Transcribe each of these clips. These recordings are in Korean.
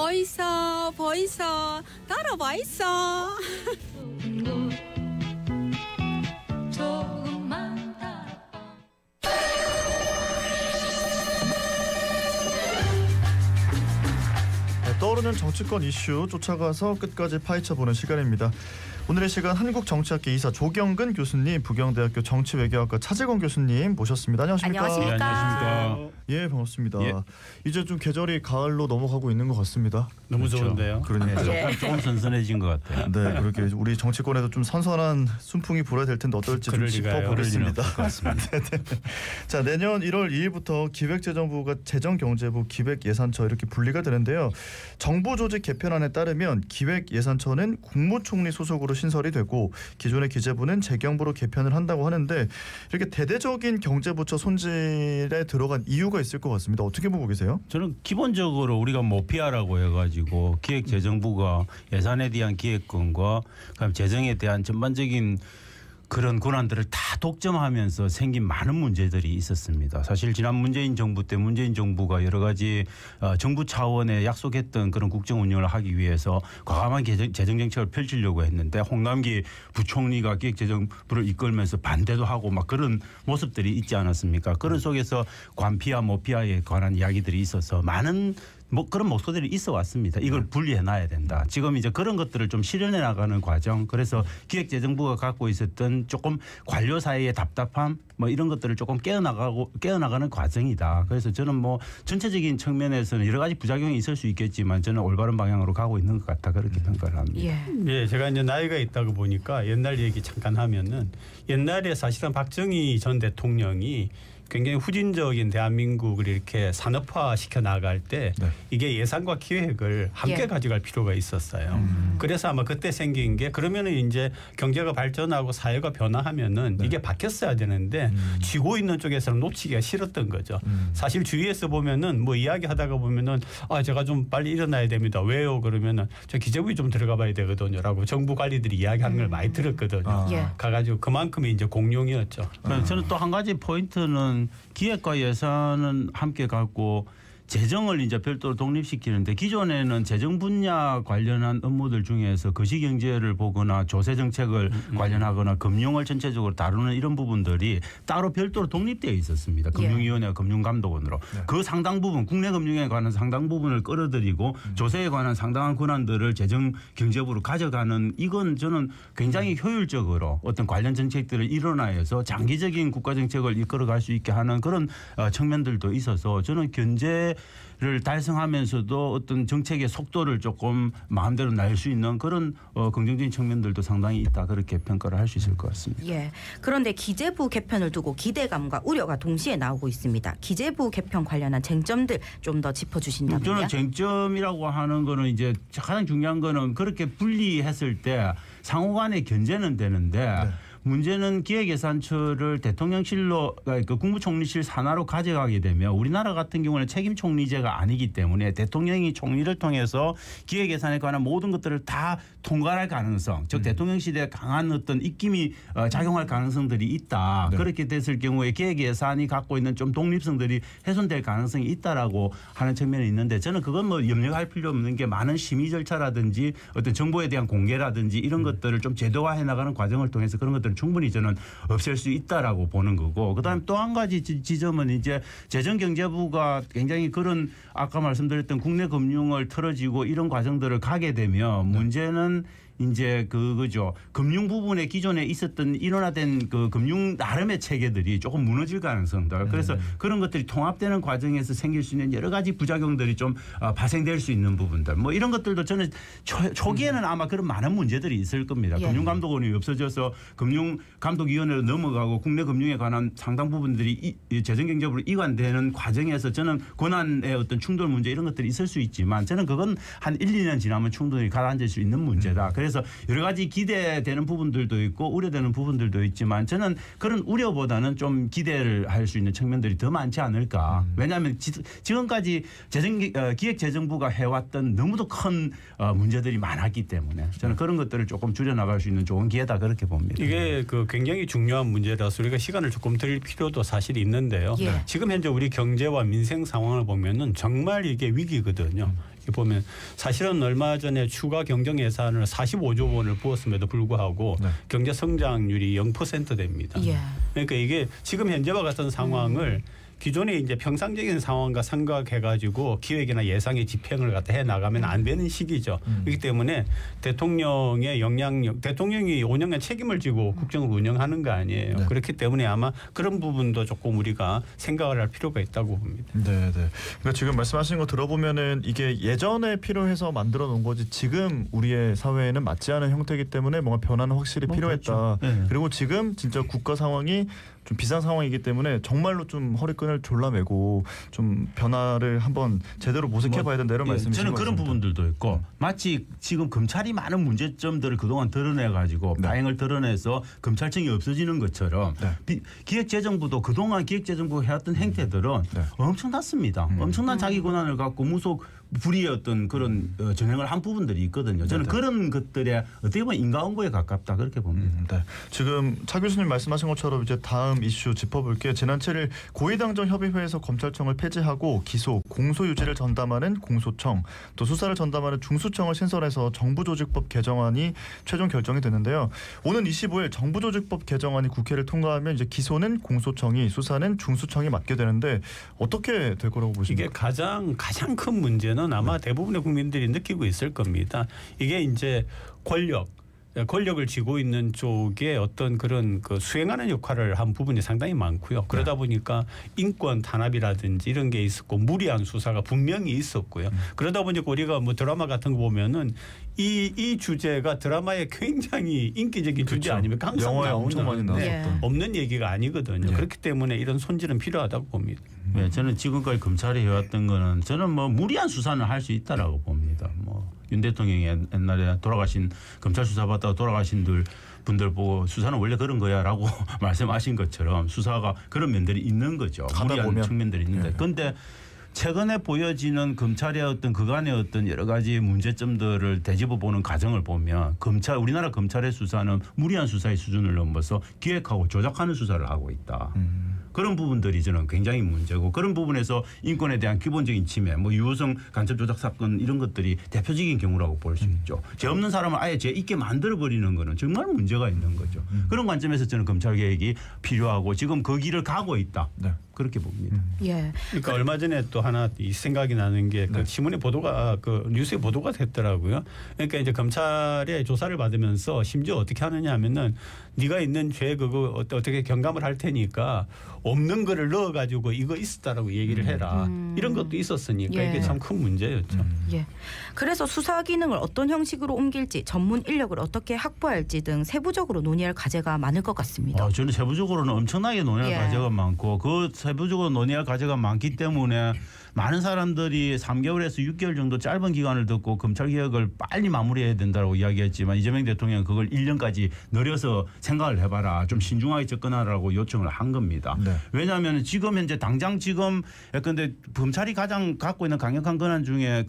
어이서 보이서 따라와 있어. 떠오르는 정치권 이슈 쫓아가서 끝까지 파헤쳐보는 시간입니다. 오늘의 시간 한국정치학계 이사 조경근 교수님, 부경대학교 정치외교학과 차재건 교수님 모셨습니다. 안녕하십니까? 안녕하십니까? 네, 안녕하십니까? 예, 반갑습니다. 예. 이제 좀 계절이 가을로 넘어가고 있는 것 같습니다. 너무 그렇죠. 좋은데요. 그러니까 조금 선선해진 것 같아요. 네, 그렇게 우리 정치권에도 좀 선선한 순풍이 불어야 될 텐데 어떨지 좀 그럴 리가요. 짚어보겠습니다. 그렇습니다. 자, 내년 1월 2일부터 기획재정부가 재정경제부, 기획예산처 이렇게 분리가 되는데요. 정부 조직 개편안에 따르면 기획예산처는 국무총리 소속으로 신설이 되고 기존의 기재부는 재경부로 개편을 한다고 하는데 이렇게 대대적인 경제부처 손질에 들어간 이유가 있을 것 같습니다. 어떻게 보고 계세요? 저는 기본적으로 우리가 모피아라고 해가지고 기획재정부가 예산에 대한 기획권과 그다음 재정에 대한 전반적인 그런 권한들을 다 독점하면서 생긴 많은 문제들이 있었습니다. 사실 지난 문재인 정부 때 문재인 정부가 여러 가지 정부 차원에 약속했던 그런 국정 운영을 하기 위해서 과감한 재정 정책을 펼치려고 했는데 홍남기 부총리가 기획재정부를 이끌면서 반대도 하고 막 그런 모습들이 있지 않았습니까? 그런 속에서 관피아 모피아에 관한 이야기들이 있어서 많은 그런 목소리들이 있어 왔습니다. 이걸 분리해 놔야 된다. 지금 이제 그런 것들을 좀 실현해 나가는 과정. 그래서 기획재정부가 갖고 있었던 조금 관료 사이의 답답함 이런 것들을 조금 깨어나가는 과정이다. 그래서 저는 전체적인 측면에서는 여러 가지 부작용이 있을 수 있겠지만 저는 올바른 방향으로 가고 있는 것 같다. 그렇게 평가를 합니다. 예, 제가 이제 나이가 있다고 보니까 옛날 얘기 잠깐 하면은 옛날에 사실은 박정희 전 대통령이 굉장히 후진적인 대한민국을 이렇게 산업화 시켜 나갈 때 이게 예산과 기획을 함께 가져갈 필요가 있었어요. 그래서 아마 그때 생긴 게 그러면은 이제 경제가 발전하고 사회가 변화하면은 이게 바뀌었어야 되는데 쥐고 있는 쪽에서는 놓치기가 싫었던 거죠. 사실 주위에서 보면은 이야기하다가 보면은 제가 좀 빨리 일어나야 됩니다. 왜요? 그러면은 저 기재부에 좀 들어가 봐야 되거든요라고 정부 관리들이 이야기하는 걸 많이 들었거든요. 가가지고 그만큼이 이제 공룡이었죠. 저는 또 한 가지 포인트는 기획과 예산은 함께 갖고 재정을 이제 별도로 독립시키는데 기존에는 재정 분야 관련한 업무들 중에서 거시경제를 보거나 조세 정책을 관련하거나 금융을 전체적으로 다루는 이런 부분들이 따로 별도로 독립되어 있었습니다. 금융위원회와 금융감독원으로. 그 상당 부분 국내 금융에 관한 상당 부분을 끌어들이고 조세에 관한 상당한 권한들을 재정경제부로 가져가는 이건 저는 굉장히 효율적으로 어떤 관련 정책들을 일원화해서 장기적인 국가정책을 이끌어갈 수 있게 하는 그런 측면들도 있어서 저는 를 달성하면서도 어떤 정책의 속도를 조금 마음대로 낼 수 있는 그런 긍정적인 측면들도 상당히 있다. 그렇게 평가를 할 수 있을 것 같습니다. 예. 그런데 기재부 개편을 두고 기대감과 우려가 동시에 나오고 있습니다. 기재부 개편 관련한 쟁점들 좀 더 짚어주신다면요. 저는 쟁점이라고 하는 거는 이제 가장 중요한 거는 그렇게 분리했을 때 상호간의 견제는 되는데 문제는 기획예산처를 대통령실로 그러니까 국무총리실 산하로 가져가게 되면 우리나라 같은 경우는 책임총리제가 아니기 때문에 대통령이 총리를 통해서 기획예산에 관한 모든 것들을 다 통과할 가능성, 즉 대통령실에 강한 어떤 입김이 작용할 가능성들이 있다. 그렇게 됐을 경우에 기획예산이 갖고 있는 좀 독립성들이 훼손될 가능성이 있다라고 하는 측면이 있는데 저는 그건 염려할 필요 없는 게 많은 심의 절차라든지 어떤 정보에 대한 공개라든지 이런 것들을 좀 제도화해 나가는 과정을 통해서 그런 것들을 충분히 저는 없앨 수 있다라고 보는 거고 그다음에 또 한 가지 지점은 이제 재정경제부가 굉장히 그런 아까 말씀드렸던 국내 금융을 틀어지고 이런 과정들을 가게 되면 문제는 이제 그거죠. 금융 부분에 기존에 있었던 일원화된 그 금융 나름의 체계들이 조금 무너질 가능성들. 그래서 그런 것들이 통합되는 과정에서 생길 수 있는 여러 가지 부작용들이 좀 발생될 수 있는 부분들. 이런 것들도 저는 초기에는 아마 그런 많은 문제들이 있을 겁니다. 금융감독원이 없어져서 금융감독위원회로 넘어가고 국내 금융에 관한 상당 부분들이 재정경제부로 이관되는 과정에서 저는 권한의 어떤 충돌 문제 이런 것들이 있을 수 있지만 저는 그건 한 1, 2년 지나면 충분히 가라앉을 수 있는 문제다. 그래서 여러 가지 기대되는 부분들도 있고 우려되는 부분들도 있지만 저는 그런 우려보다는 좀 기대를 할 수 있는 측면들이 더 많지 않을까. 왜냐하면 지금까지 기획재정부가 해왔던 너무도 큰 문제들이 많았기 때문에 저는 그런 것들을 조금 줄여나갈 수 있는 좋은 기회다 그렇게 봅니다. 이게 이게 그 굉장히 중요한 문제라서 우리가 시간을 조금 드릴 필요도 사실 있는데요. 예. 지금 현재 우리 경제와 민생 상황을 보면은 정말 이게 위기거든요. 이렇게 보면 사실은 얼마 전에 추가 경정 예산을 45조 원을 부었음에도 불구하고 경제 성장률이 0% 됩니다. 예. 그러니까 이게 지금 현재와 같은 상황을 기존의 이제 평상적인 상황과 생각해가지고 기획이나 예상의 집행을 갖다 해 나가면 안 되는 시기죠. 그렇기 때문에 대통령의 영향력, 대통령이 5년간 책임을 지고 국정을 운영하는 거 아니에요. 네. 그렇기 때문에 아마 그런 부분도 조금 우리가 생각을 할 필요가 있다고 봅니다. 네, 네. 그러니까 지금 말씀하신 거 들어보면은 이게 예전에 필요해서 만들어 놓은 거지 지금 우리의 사회에는 맞지 않은 형태이기 때문에 뭔가 변화는 확실히 필요했다. 그렇죠. 네. 그리고 지금 진짜 국가 상황이 좀 비상 상황이기 때문에 정말로 좀 허리끈을 졸라매고 좀 변화를 한번 제대로 모색해봐야 된다 이런 말씀이신 저는 것 그런 같습니다. 부분들도 있고 마치 지금 검찰이 많은 문제점들을 그동안 드러내가지고 다행을 드러내서 검찰청이 없어지는 것처럼 기획재정부도 그동안 기획재정부가 해왔던 행태들은 엄청났습니다. 엄청난 자기 권한을 갖고 무속 불의의 어떤 그런 전행을 한 부분들이 있거든요. 저는 그런 것들에 어떻게 보면 인과응보에 가깝다 그렇게 봅니다. 네. 지금 차 교수님 말씀하신 것처럼 이제 다음 이슈 짚어볼게요. 지난 7일 고위당정 협의회에서 검찰청을 폐지하고 기소, 공소 유지를 전담하는 공소청, 또 수사를 전담하는 중수청을 신설해서 정부조직법 개정안이 최종 결정이 됐는데요. 오는 25일 정부조직법 개정안이 국회를 통과하면 이제 기소는 공소청이, 수사는 중수청이 맡게 되는데 어떻게 될 거라고 보십니까? 이게 가장 큰 문제는 아마 대부분의 국민들이 느끼고 있을 겁니다. 이게 이제 권력을 쥐고 있는 쪽에 어떤 그런 그 수행하는 역할을 한 부분이 상당히 많고요. 그러다 보니까 인권 탄압이라든지 이런 게 있었고 무리한 수사가 분명히 있었고요. 그러다 보니까 우리가 뭐 드라마 같은 거 보면은 이 주제가 드라마에 굉장히 인기적인 주제 아닙니까? 항상 영화에 엄청 많이 나왔었던. 없는 얘기가 아니거든요. 그렇기 때문에 이런 손질은 필요하다고 봅니다. 네, 저는 지금까지 검찰이 해왔던 거는 저는 뭐 무리한 수사는 할 수 있다라고 봅니다. 뭐 윤 대통령이 옛날에 돌아가신 검찰 수사 받다가 돌아가신 분들 보고 수사는 원래 그런 거야라고 말씀하신 것처럼 수사가 그런 면들이 있는 거죠. 무리한 측면들이 있는데. 그런데 최근에 보여지는 검찰의 어떤 그간의 어떤 여러 가지 문제점들을 되짚어 보는 과정을 보면 우리나라 검찰의 수사는 무리한 수사의 수준을 넘어서 기획하고 조작하는 수사를 하고 있다. 그런 부분들이 저는 굉장히 문제고 그런 부분에서 인권에 대한 기본적인 침해, 뭐 유호성 간첩 조작 사건 이런 것들이 대표적인 경우라고 볼 수 있죠. 죄 없는 사람을 아예 죄 있게 만들어 버리는 거는 정말 문제가 있는 거죠. 그런 관점에서 저는 검찰 개혁이 필요하고 지금 그 길을 가고 있다. 그렇게 봅니다. 예. 그러니까 얼마 전에 또 하나 이 생각이 나는 게 그 신문에 보도가 그 뉴스에 보도가 됐더라고요. 그러니까 이제 검찰의 조사를 받으면서 심지어 어떻게 하느냐 하면은 네가 있는 죄 그거 어떻게 경감을 할 테니까 없는 거를 넣어 가지고 이거 있었다라고 얘기를 해라. 이런 것도 있었으니까 이게 참 큰 문제였죠. 예. 그래서 수사 기능을 어떤 형식으로 옮길지, 전문 인력을 어떻게 확보할지 등 세부적으로 논의할 과제가 많을 것 같습니다. 저는 세부적으로는 엄청나게 논의할 과제가 많고 그 세부적으로 논의할 과제가 많기 때문에 많은 사람들이 3개월에서 6개월 정도 짧은 기간을 듣고 검찰 개혁을 빨리 마무리해야 된다고 이야기했지만 이재명 대통령은 그걸 1년까지 늘려서 생각을 해봐라. 좀 신중하게 접근하라고 요청을 한 겁니다. 왜냐하면 지금 현재 당장 지금 예컨대 검찰이 가장 갖고 있는 강력한 권한 중에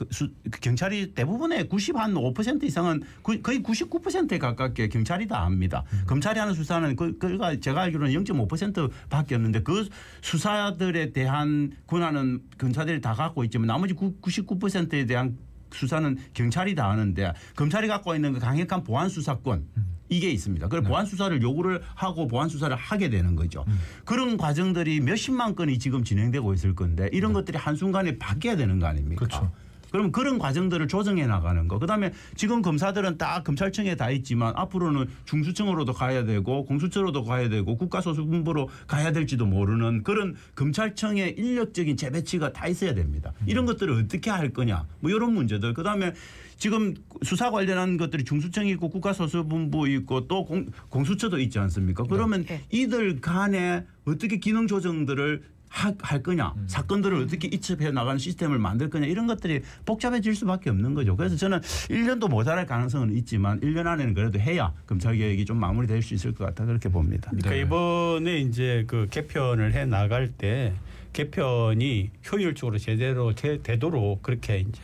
경찰이 대부분의 95% 이상은 거의 99%에 가깝게 경찰이 다 합니다. 검찰이 하는 수사는 그가 제가 알기로는 0.5%밖에 없는데 그 수사들에 대한 권한은 검찰이 다 갖고 있지만 나머지 99%에 대한 수사는 경찰이 다 하는데 검찰이 갖고 있는 그 강력한 보안 수사권 이게 있습니다. 그래서 보안 수사를 요구를 하고 보안 수사를 하게 되는 거죠. 그런 과정들이 몇십만 건이 지금 진행되고 있을 건데 이런 것들이 한순간에 바뀌어야 되는 거 아닙니까? 그렇죠. 그럼 그런 과정들을 조정해 나가는 거. 그다음에 지금 검사들은 다 검찰청에 다 있지만 앞으로는 중수청으로도 가야 되고 공수처로도 가야 되고 국가소수본부로 가야 될지도 모르는 그런 검찰청의 인력적인 재배치가 다 있어야 됩니다. 이런 것들을 어떻게 할 거냐. 뭐 이런 문제들. 그다음에 지금 수사 관련한 것들이 중수청이 있고 국가소수본부 있고 또 공수처도 있지 않습니까? 그러면 이들 간에 어떻게 기능 조정들을 할 거냐, 사건들을 어떻게 이첩해 나가는 시스템을 만들 거냐 이런 것들이 복잡해질 수밖에 없는 거죠. 그래서 저는 1년도 모자랄 가능성은 있지만 1년 안에는 그래도 해야 검찰 개혁이 좀 마무리될 수 있을 것 같다 그렇게 봅니다. 그러니까 이번에 이제 그 개편을 해 나갈 때 개편이 효율적으로 제대로 되도록 그렇게 이제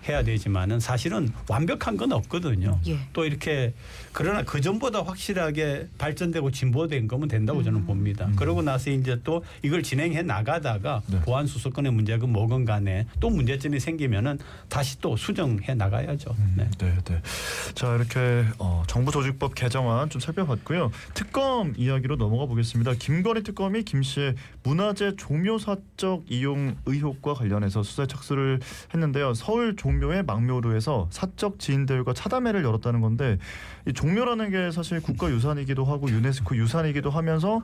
해야 되지만은 사실은 완벽한 건 없거든요. 예. 또 이렇게 그러나 그 전보다 확실하게 발전되고 진보된 거면 된다고 저는 봅니다. 그러고 나서 이제 또 이걸 진행해 나가다가 네. 보안 수사권의 문제가 뭐건 간에 또 문제점이 생기면은 다시 또 수정해 나가야죠. 네. 네, 네. 자, 이렇게 정부조직법 개정안 좀 살펴봤고요. 특검 이야기로 넘어가 보겠습니다. 김건희 특검이 김 씨의 문화재 종묘 사적 이용 의혹과 관련해서 수사에 착수를 했는데요. 서울 종묘의 망묘루에서 사적 지인들과 차담회를 열었다는 건데 이 종묘라는 게 사실 국가유산이기도 하고 유네스코 유산이기도 하면서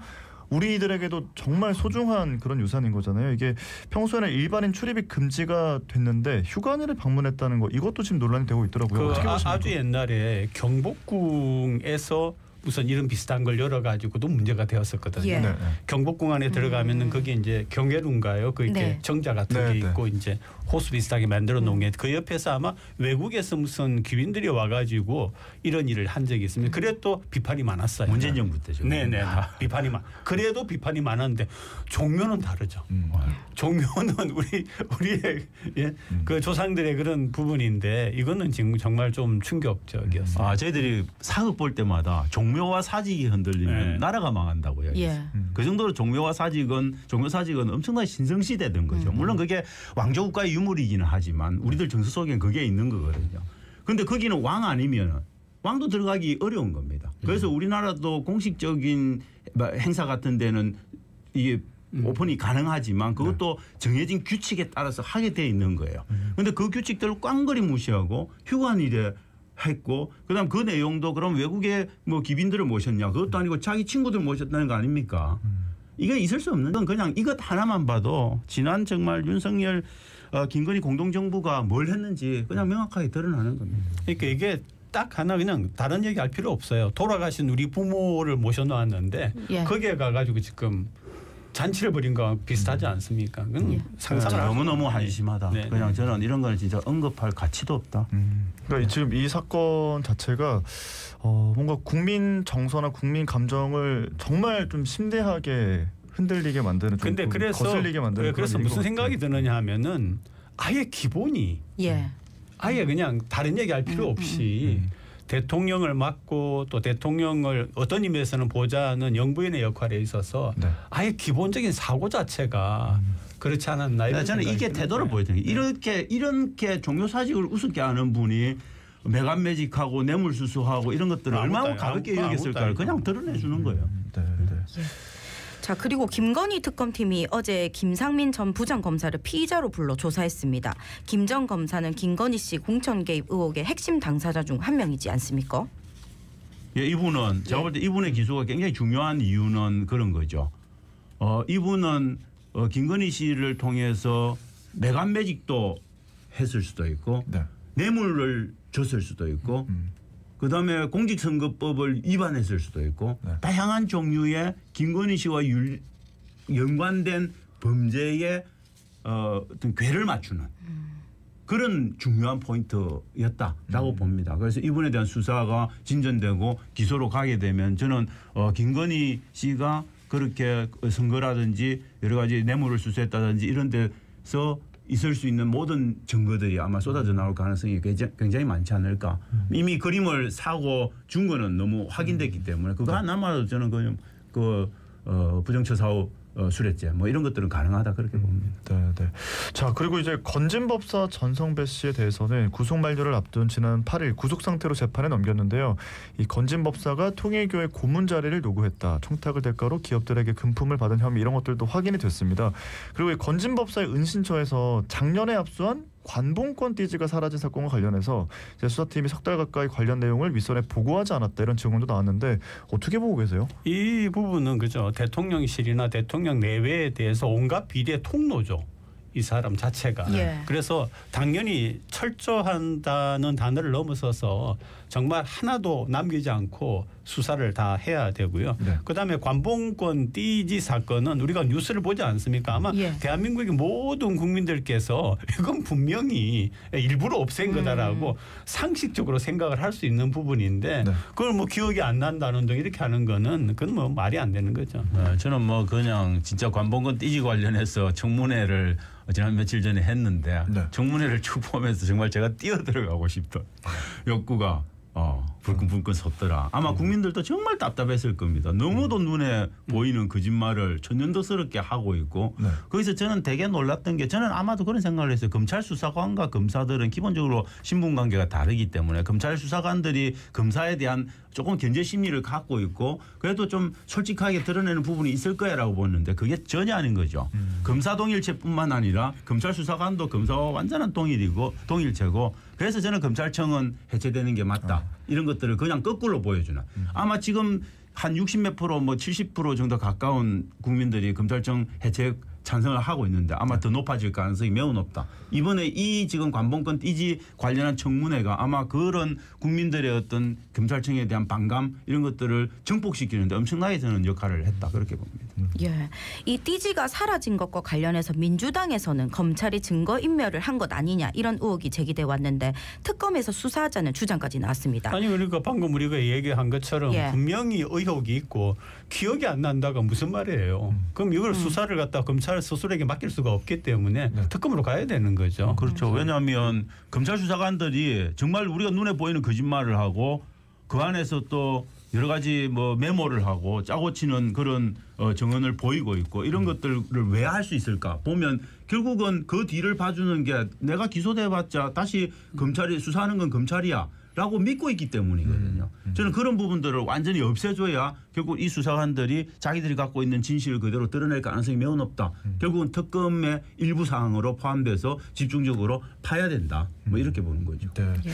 우리들에게도 정말 소중한 그런 유산인 거잖아요. 이게 평소에는 일반인 출입이 금지가 됐는데 휴관일을 방문했다는 거 이것도 지금 논란이 되고 있더라고요. 어떻게 보십니까? 아주 옛날에 경복궁에서 무슨 이런 비슷한 걸 열어가지고도 문제가 되었었거든요. 예. 네, 네. 경복궁 안에 들어가면은 거기 이제 경계루인가요? 그 이렇게 네. 정자 같은 네, 게 네. 있고 이제 호수 비슷하게 만들어 놓은 게 그 옆에서 아마 외국에서 무슨 귀빈들이 와가지고 이런 일을 한 적이 있습니다. 그래 또 비판이 많았어요. 문재인 정부 때죠. 네네. 비판이 그래도 비판이 많았는데 종묘는 다르죠. 종묘는 우리의 예? 그 조상들의 그런 부분인데 이거는 지금 정말 좀 충격적이었어요. 저희들이 사극 볼 때마다 종묘와 사직이 흔들리면 네. 나라가 망한다고요. 예. 그 정도로 종묘 사직은 엄청나게 신성시대된 거죠. 물론 그게 왕조국가의 유물이기는 하지만 우리들 정서 속엔 그게 있는 거거든요. 그런데 거기는 왕 아니면 왕도 들어가기 어려운 겁니다. 그래서 우리나라도 공식적인 행사 같은 데는 이게 오픈이 가능하지만 그것도 정해진 규칙에 따라서 하게 돼 있는 거예요. 그런데 그 규칙들을 꽝거리 무시하고 휴관일에 했고 그다음 그 내용도 그럼 외국에 뭐 기빈들을 모셨냐 그것도 아니고 자기 친구들 모셨다는 거 아닙니까? 이게 있을 수 없는 건 그냥 이것 하나만 봐도 지난 정말 윤석열 김건희 공동정부가 뭘 했는지 그냥 명확하게 드러나는 겁니다. 그러니까 이게 딱 하나 그냥 다른 얘기할 필요 없어요. 돌아가신 우리 부모를 모셔놓았는데 예. 거기에 가가지고 지금 잔치를 벌인 거와 비슷하지 않습니까? 그건 상상을 너무너무 한심하다. 네. 그냥 저는 이런 거는 진짜 언급할 가치도 없다. 그러니까 지금 이 사건 자체가 뭔가 국민 정서나 국민 감정을 정말 좀 심대하게 흔들리게 만드는 좀 근데 그래서 거슬리게 만드는 그래서 그런 무슨 일인 것 생각이 같아요. 드느냐 하면은 아예 기본이 예. 아예 그냥 다른 얘기할 필요 없이 대통령을 맡고 또 대통령을 어떤 의미에서는 보좌하는 영부인의 역할에 있어서 네. 아예 기본적인 사고 자체가 그렇지 않았나 이런 저는 생각이 이게 드는데. 태도를 보여드는 게 이렇게 종묘 사직을 우습게 하는 분이 매간매직하고 뇌물수수하고 이런 것들을 얼마나 아무것도 가볍게 아무것도 여겼을까를 아니고. 그냥 드러내 주는 거예요. 네, 네. 자, 그리고 김건희 특검팀이 어제 김상민 전 부장검사를 피의자로 불러 조사했습니다. 김 전 검사는 김건희 씨 공천 개입 의혹의 핵심 당사자 중 한 명이지 않습니까? 예, 이분은 제가 볼 때 이분의 기소가 굉장히 중요한 이유는 그런 거죠. 이분은 김건희 씨를 통해서 매간매직도 했을 수도 있고 네. 뇌물을 줬을 수도 있고 그다음에 공직선거법을 위반했을 수도 있고 네. 다양한 종류의 김건희 씨와 연관된 범죄에 어떤 궤를 맞추는 그런 중요한 포인트였다라고 봅니다. 그래서 이분에 대한 수사가 진전되고 기소로 가게 되면 저는 김건희 씨가 그렇게 선거라든지 여러 가지 뇌물을 수수했다든지 이런 데서 있을 수 있는 모든 증거들이 아마 쏟아져 나올 가능성이 굉장히 많지 않을까. 이미 그림을 사고 준 거는 너무 확인됐기 때문에 그거 하나만으로 저는 부정처 사후 수뢰죄 뭐 이런 것들은 가능하다 그렇게 봅니다. 네, 네. 자, 그리고 이제 건진법사 전성배 씨에 대해서는 구속 만료를 앞둔 지난 8일 구속 상태로 재판에 넘겼는데요. 이 건진법사가 통일교의 고문 자리를 요구했다. 청탁을 대가로 기업들에게 금품을 받은 혐의 이런 것들도 확인이 됐습니다. 그리고 이 건진법사의 은신처에서 작년에 압수한 관봉권 띠지가 사라진 사건과 관련해서 이제 수사팀이 석 달 가까이 관련 내용을 윗선에 보고하지 않았다 이런 증언도 나왔는데 어떻게 보고 계세요? 이 부분은 그죠. 대통령실이나 대통령 내외에 대해서 온갖 비리의 통로죠. 이 사람 자체가. 예. 그래서 당연히 철저한다는 단어를 넘어서서 정말 하나도 남기지 않고 수사를 다 해야 되고요. 네. 그다음에 관봉권 띠지 사건은 우리가 뉴스를 보지 않습니까? 아마 예. 대한민국의 모든 국민들께서 이건 분명히 일부러 없앤 거다라고 상식적으로 생각을 할 수 있는 부분인데 네. 그걸 뭐 기억이 안 난다는 등 이렇게 하는 거는 그건 뭐 말이 안 되는 거죠. 저는 뭐 그냥 진짜 관봉권 띠지 관련해서 청문회를 지난 며칠 전에 했는데 네. 청문회를 쭉 보면서 정말 제가 뛰어들어가고 싶던 욕구가 불끈불끈 섰더라. 아마 국민들도 정말 답답했을 겁니다. 너무도 눈에 보이는 거짓말을 천연덕스럽게 하고 있고 네. 거기서 저는 되게 놀랐던 게 저는 아마도 그런 생각을 했어요. 검찰 수사관과 검사들은 기본적으로 신분관계가 다르기 때문에 검찰 수사관들이 검사에 대한 조금 견제 심리를 갖고 있고 그래도 좀 솔직하게 드러내는 부분이 있을 거야라고 보는데 그게 전혀 아닌 거죠. 검사 동일체뿐만 아니라 검찰 수사관도 검사와 완전한 동일체고 그래서 저는 검찰청은 해체되는 게 맞다. 이런 것들을 그냥 거꾸로 보여주는. 아마 지금 한 60몇 프로 뭐 70% 정도 가까운 국민들이 검찰청 해체 찬성을 하고 있는데 아마 더 높아질 가능성이 매우 높다. 이번에 이 지금 관봉권 띠지 관련한 청문회가 아마 그런 국민들의 어떤 검찰청에 대한 반감 이런 것들을 증폭시키는데 엄청나게 저는 역할을 했다. 그렇게 봅니다. 예, 이 띠지가 사라진 것과 관련해서 민주당에서는 검찰이 증거인멸을 한 것 아니냐 이런 의혹이 제기돼 왔는데 특검에서 수사하자는 주장까지 나왔습니다. 아니 그러니까 방금 우리가 얘기한 것처럼 예. 분명히 의혹이 있고 기억이 안 난다가 무슨 말이에요. 그럼 이걸 수사를 갖다 검찰 스스로에게 맡길 수가 없기 때문에 특검으로 가야 되는 거죠. 그렇죠. 왜냐하면 검찰 수사관들이 정말 우리가 눈에 보이는 거짓말을 하고 그 안에서 또 여러 가지 뭐 메모를 하고 짜고 치는 그런 정언을 보이고 있고 이런 것들을 왜 할 수 있을까 보면 결국은 그 뒤를 봐주는 게 내가 기소돼봤자 다시 검찰이 수사하는 건 검찰이야 라고 믿고 있기 때문이거든요. 저는 그런 부분들을 완전히 없애줘야 결국 이 수사관들이 자기들이 갖고 있는 진실을 그대로 드러낼 가능성이 매우 높다. 결국은 특검의 일부 사항으로 포함돼서 집중적으로 파야 된다. 뭐 이렇게 보는 거죠. 네. 예.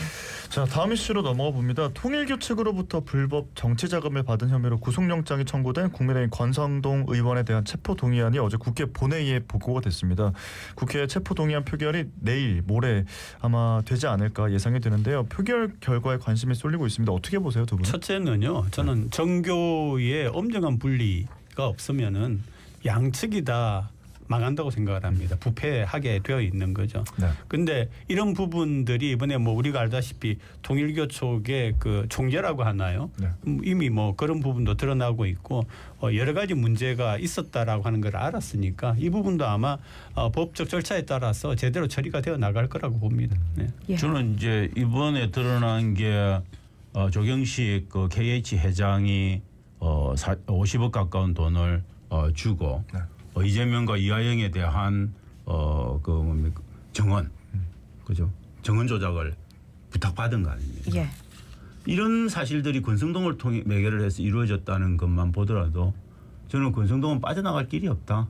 자, 다음 이슈로 넘어가 봅니다. 통일교 측으로부터 불법 정치자금을 받은 혐의로 구속영장이 청구된 국민의힘 권성동 의원에 대한 체포동의안이 어제 국회 본회의에 보고가 됐습니다. 국회 체포동의안 표결이 내일 모레 아마 되지 않을까 예상이 되는데요. 표결 결과에 관심이 쏠리고 있습니다. 어떻게 보세요, 두 분? 첫째는요. 저는 정교의 엄정한 분리가 없으면은 양측이 다 망한다고 생각을 합니다. 부패하게 되어 있는 거죠. 그런데 네. 이런 부분들이 이번에 뭐 우리가 알다시피 통일교 쪽의 그 총재라고 하나요? 네. 이미 뭐 그런 부분도 드러나고 있고 여러 가지 문제가 있었다라고 하는 걸 알았으니까 이 부분도 아마 법적 절차에 따라서 제대로 처리가 되어 나갈 거라고 봅니다. 네. 예. 저는 이제 이번에 드러난 게 조경식 그 KH 회장이 50억 가까운 돈을 주고 네. 이재명과 이하영에 대한 그 뭡니까 정언, 그죠? 정언 조작을 부탁받은 거 아닙니까? 예. 이런 사실들이 권성동을 통해 매개를 해서 이루어졌다는 것만 보더라도 저는 권성동은 빠져나갈 길이 없다.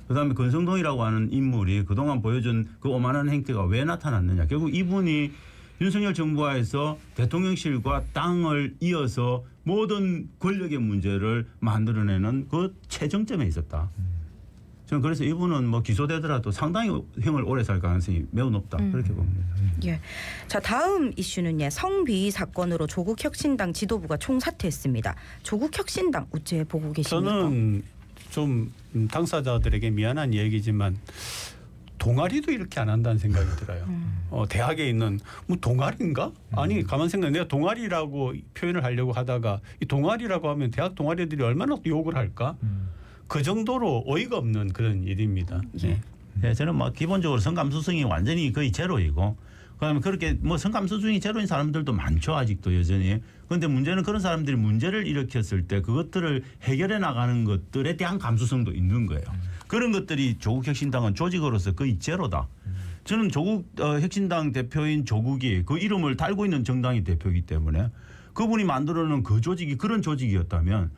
그다음에 권성동이라고 하는 인물이 그동안 보여준 그 오만한 행태가 왜 나타났느냐. 결국 이분이 윤석열 정부하에서 대통령실과 땅을 이어서 모든 권력의 문제를 만들어내는 그 최정점에 있었다. 저는 그래서 이분은 뭐 기소되더라도 상당히 형을 오래 살 가능성이 매우 높다. 그렇게 봅니다. 예. 자, 다음 이슈는 성비위 사건으로 조국혁신당 지도부가 총사퇴했습니다. 조국혁신당 어째 보고 계십니까? 저는 좀 당사자들에게 미안한 얘기지만 동아리도 이렇게 안 한다는 생각이 들어요. 대학에 있는 뭐 동아리인가? 아니 가만 생각해 내가 동아리라고 표현을 하려고 하다가 이 동아리라고 하면 대학 동아리들이 얼마나 욕을 할까? 그 정도로 어이가 없는 그런 일입니다. 네. 네, 저는 뭐 기본적으로 성감수성이 완전히 거의 제로이고 그다음에 그렇게 뭐 성감수성이 제로인 사람들도 많죠 아직도 여전히. 그런데 문제는 그런 사람들이 문제를 일으켰을 때 그것들을 해결해 나가는 것들에 대한 감수성도 있는 거예요. 그런 것들이 조국혁신당은 조직으로서 거의 제로다. 저는 조국혁신당 대표인 조국이 그 이름을 달고 있는 정당의 대표이기 때문에 그분이 만들어놓은 그 조직이 그런 조직이었다면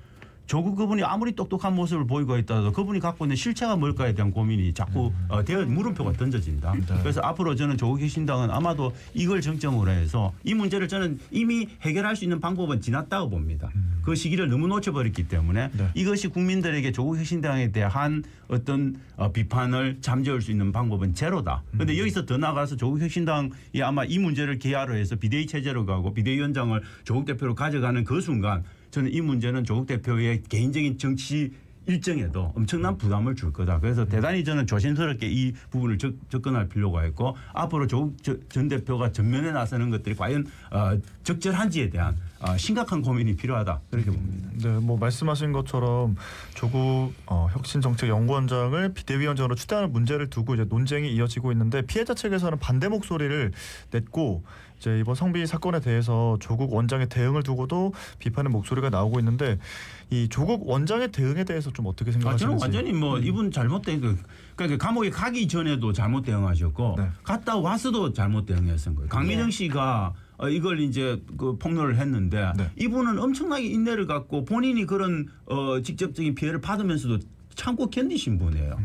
조국 그분이 아무리 똑똑한 모습을 보이고 있다도 그분이 갖고 있는 실체가 뭘까에 대한 고민이 자꾸 물음표가 던져진다. 그래서 앞으로 저는 조국혁신당은 아마도 이걸 정점으로 해서 이 문제를 저는 이미 해결할 수 있는 방법은 지났다고 봅니다. 그 시기를 너무 놓쳐버렸기 때문에 이것이 국민들에게 조국혁신당에 대한 어떤 비판을 잠재울 수 있는 방법은 제로다. 그런데 여기서 더 나아가서 조국혁신당이 아마 이 문제를 개화로 해서 비대위 체제로 가고 비대위원장을 조국 대표로 가져가는 그 순간 저는 이 문제는 조국 대표의 개인적인 정치 일정에도 엄청난 부담을 줄 거다. 그래서 대단히 저는 조심스럽게 이 부분을 접근할 필요가 있고 앞으로 조국 전 대표가 전면에 나서는 것들이 과연 적절한지에 대한 심각한 고민이 필요하다. 그렇게 봅니다. 네, 뭐 말씀하신 것처럼 조국 혁신정책연구원장을 비대위원장으로 추대하는 문제를 두고 이제 논쟁이 이어지고 있는데 피해자 측에서는 반대 목소리를 냈고 이제 이번 성비 사건에 대해서 조국 원장의 대응을 두고도 비판의 목소리가 나오고 있는데 이 조국 원장의 대응에 대해서 좀 어떻게 생각하시는지? 저는 완전히 뭐 이분 잘못된 그러니까 감옥에 가기 전에도 잘못 대응하셨고 네. 갔다 와서도 잘못 대응했던 거예요. 강민정 씨가 이걸 이제 그 폭로를 했는데 네. 이분은 엄청나게 인내를 갖고 본인이 그런 직접적인 피해를 받으면서도 참고 견디신 분이에요.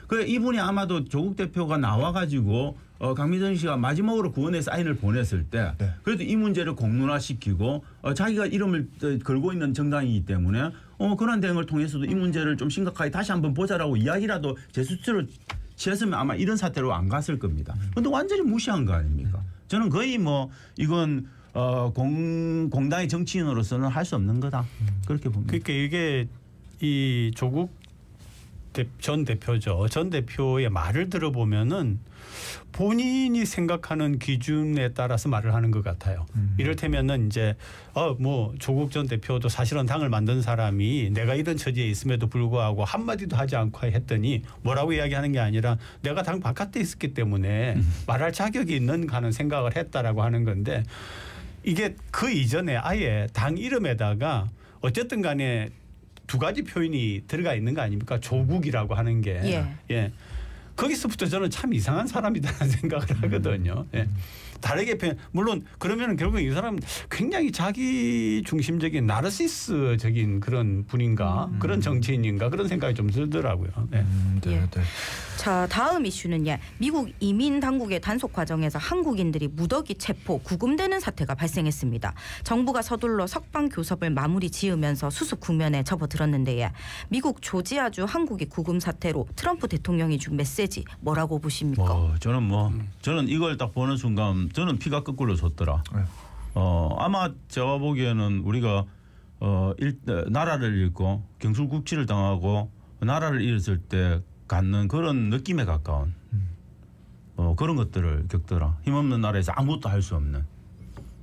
그래 이분이 아마도 조국 대표가 나와가지고 강민정 씨가 마지막으로 구원의 사인을 보냈을 때 네. 그래도 이 문제를 공론화시키고 자기가 이름을 걸고 있는 정당이기 때문에 그런 대응을 통해서도 이 문제를 좀 심각하게 다시 한번 보자라고 이야기라도 제스처를 취했으면 아마 이런 사태로 안 갔을 겁니다. 그런데 완전히 무시한 거 아닙니까? 저는 거의 뭐 이건 공당의 정치인으로서는 할 수 없는 거다. 그렇게 봅니다. 그러니까 이게 이 조국 전 대표죠. 전 대표의 말을 들어보면은 본인이 생각하는 기준에 따라서 말을 하는 것 같아요. 이를테면은 이제 뭐 조국 전 대표도 사실은 당을 만든 사람이 내가 이런 처지에 있음에도 불구하고 한마디도 하지 않고 했더니 뭐라고 이야기하는 게 아니라 내가 당 바깥에 있었기 때문에 말할 자격이 있는가 하는 생각을 했다라고 하는 건데 이게 그 이전에 아예 당 이름에다가 어쨌든 간에 두 가지 표현이 들어가 있는 거 아닙니까? 조국이라고 하는 게. 예. 거기서부터 저는 참 이상한 사람이다라는 생각을 하거든요. 예. 다르게 표현. 물론 그러면 결국 이 사람은 굉장히 자기 중심적인 나르시스적인 그런 분인가 그런 정치인인가 그런 생각이 좀 들더라고요. 네. 예. 자, 다음 이슈는 미국 이민 당국의 단속 과정에서 한국인들이 무더기 체포, 구금되는 사태가 발생했습니다. 정부가 서둘러 석방 교섭을 마무리 지으면서 수습 국면에 접어들었는데 미국 조지아주 한국이 구금 사태로 트럼프 대통령이 준 메시지 뭐라고 보십니까? 저는 이걸 딱 보는 순간 저는 피가 거꾸로 솟더라. 네. 아마 제가 보기에는 우리가 나라를 잃고 경술국치를 당하고 나라를 잃었을 때 갖는 그런 느낌에 가까운 그런 것들을 겪더라. 힘없는 나라에서 아무것도 할 수 없는.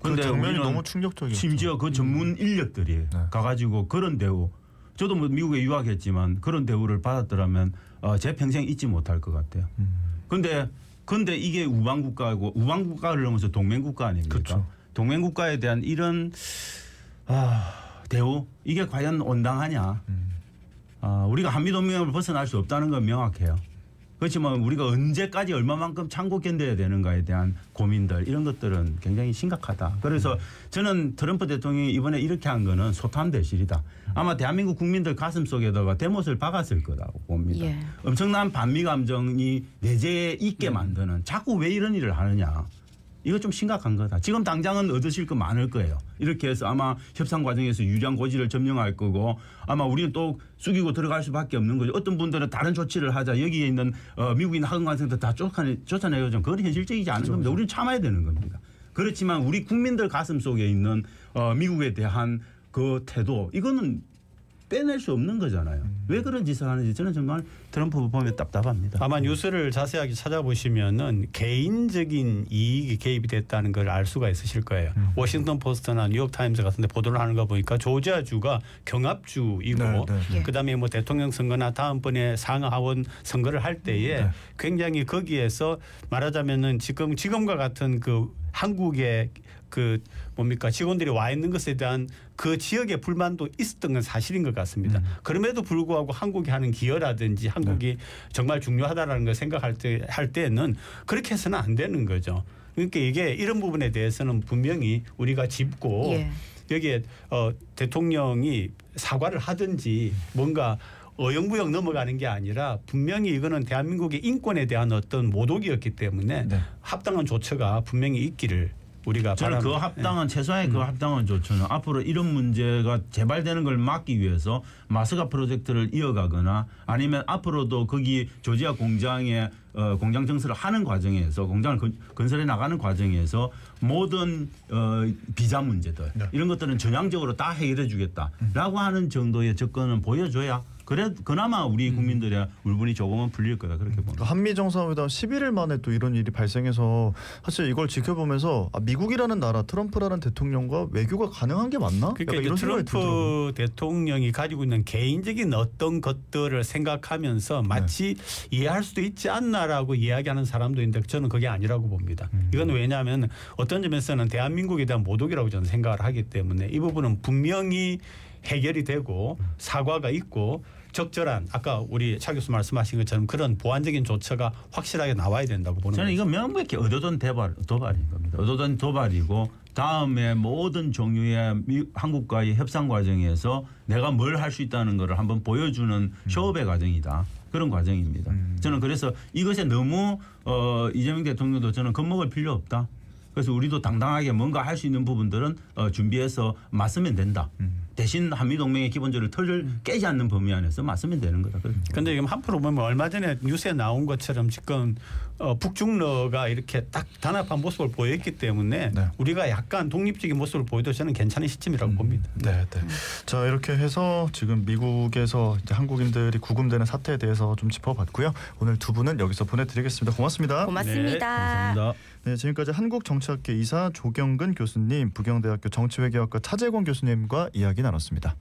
그 장면이 너무 충격적이었죠. 심지어 그 전문 인력들이 가가지고 그런 대우. 저도 뭐 미국에 유학했지만 그런 대우를 받았더라면 제 평생 잊지 못할 것 같아요. 근데 이게 우방국가고 우방국가를 넘어서 동맹국가 아닙니까? 그렇죠. 동맹국가에 대한 이런 대우 이게 과연 온당하냐? 우리가 한미동맹을 벗어날 수 없다는 건 명확해요. 그렇지만 우리가 언제까지 얼마만큼 참고 견뎌야 되는가에 대한 고민들 이런 것들은 굉장히 심각하다. 그래서 저는 트럼프 대통령이 이번에 이렇게 한 거는 소탐대실이다. 아마 대한민국 국민들 가슴속에다가 대못을 박았을 거라고 봅니다. 예. 엄청난 반미 감정이 내재해 있게 만드는 자꾸 왜 이런 일을 하느냐. 이거 좀 심각한 거다. 지금 당장은 얻으실 거 많을 거예요. 이렇게 해서 아마 협상 과정에서 유리한 고지를 점령할 거고 아마 우리는 또 숙이고 들어갈 수밖에 없는 거죠. 어떤 분들은 다른 조치를 하자. 여기에 있는 미국인 학원관생들 다 쫓아내요. 그건 현실적이지 않은 겁니다. 우리는 참아야 되는 겁니다. 그렇지만 우리 국민들 가슴 속에 있는 미국에 대한 그 태도 이거는 빼낼 수 없는 거잖아요. 왜 그런 짓을 하는지 저는 정말 트럼프 보면 답답합니다. 아마 뉴스를 자세하게 찾아보시면은 개인적인 이익이 개입이 됐다는 걸 알 수가 있으실 거예요. 워싱턴 포스트나 뉴욕 타임즈 같은 데 보도를 하는 거 보니까 조지아주가 경합주이고 그다음에 뭐 대통령 선거나 다음번에 상하원 선거를 할 때에 굉장히 거기에서 말하자면은 지금과 같은 그 한국의 그 뭡니까 직원들이 와 있는 것에 대한 그 지역의 불만도 있었던 건 사실인 것 같습니다. 그럼에도 불구하고 한국이 하는 기여라든지 한국이 정말 중요하다라는 걸 생각할 때는 그렇게 해서는 안 되는 거죠. 그러니까 이게 이런 부분에 대해서는 분명히 우리가 짚고 여기에 대통령이 사과를 하든지 뭔가 어영부영 넘어가는 게 아니라 분명히 이거는 대한민국의 인권에 대한 어떤 모독이었기 때문에 합당한 조처가 분명히 있기를 우리가 저는 그 합당한 최소한의 그 합당한 조처는 앞으로 이런 문제가 재발되는 걸 막기 위해서 마스가 프로젝트를 이어가거나 아니면 앞으로도 거기 조지아 공장에 공장 증설을 하는 과정에서 공장을 건설해 나가는 과정에서 모든 비자 문제들 이런 것들은 전향적으로 다 해결해 주겠다라고 하는 정도의 접근은 보여줘야 그래 그나마 우리 국민들의 울분이 조금은 풀릴 거다 그렇게 봅니다. 한미 정상회담 11일 만에 또 이런 일이 발생해서 사실 이걸 지켜보면서 미국이라는 나라 트럼프라는 대통령과 외교가 가능한 게 맞나? 그러니까 약간 이런 생각이 트럼프 들더라고요. 대통령이 가지고 있는 개인적인 어떤 것들을 생각하면서 마치 이해할 수도 있지 않나라고 이야기하는 사람도 있는데 저는 그게 아니라고 봅니다. 이건 왜냐하면 어떤 점에서는 대한민국에 대한 모독이라고 저는 생각을 하기 때문에 이 부분은 분명히 해결이 되고 사과가 있고 적절한 아까 우리 차 교수 말씀하신 것처럼 그런 보완적인 조처가 확실하게 나와야 된다고 보는 저는 거죠. 이건 명백히 의도된 도발인 겁니다. 의도된 도발이고 다음에 모든 종류의 한국과의 협상 과정에서 내가 뭘 할 수 있다는 것을 한번 보여주는 쇼업의 과정이다. 그런 과정입니다. 저는 그래서 이것에 너무 이재명 대통령도 저는 겁먹을 필요 없다. 그래서 우리도 당당하게 뭔가 할 수 있는 부분들은 준비해서 맞서면 된다. 대신 한미동맹의 기본적으로 틀을 깨지 않는 범위 안에서 맞서면 되는 거다. 그런데 지금 한프로 보면 얼마 전에 뉴스에 나온 것처럼 지금 북중러가 이렇게 딱 단합한 모습을 보였기 때문에 네. 우리가 약간 독립적인 모습을 보여도 저는 괜찮은 시점이라고 봅니다. 네, 네. 자 이렇게 해서 지금 미국에서 이제 한국인들이 구금되는 사태에 대해서 좀 짚어봤고요. 오늘 두 분은 여기서 보내드리겠습니다. 고맙습니다. 고맙습니다. 감사합니다. 네, 지금까지 한국정치학회 이사 조경근 교수님, 부경대학교 정치외교학과 차재권 교수님과 이야기 나눴습니다.